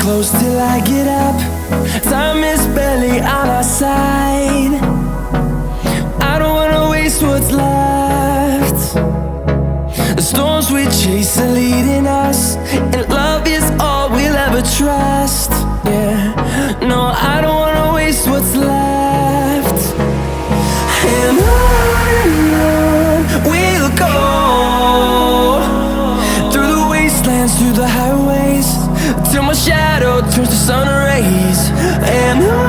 close till I get up. Time is barely on our side. I don't wanna waste what's left. The storms we chase are leading us, and love is all we'll ever trust. Yeah, no, I don't wanna waste what's left. And on we'll go, through the wastelands, through the highways, till my shadow turns to sun rays. And on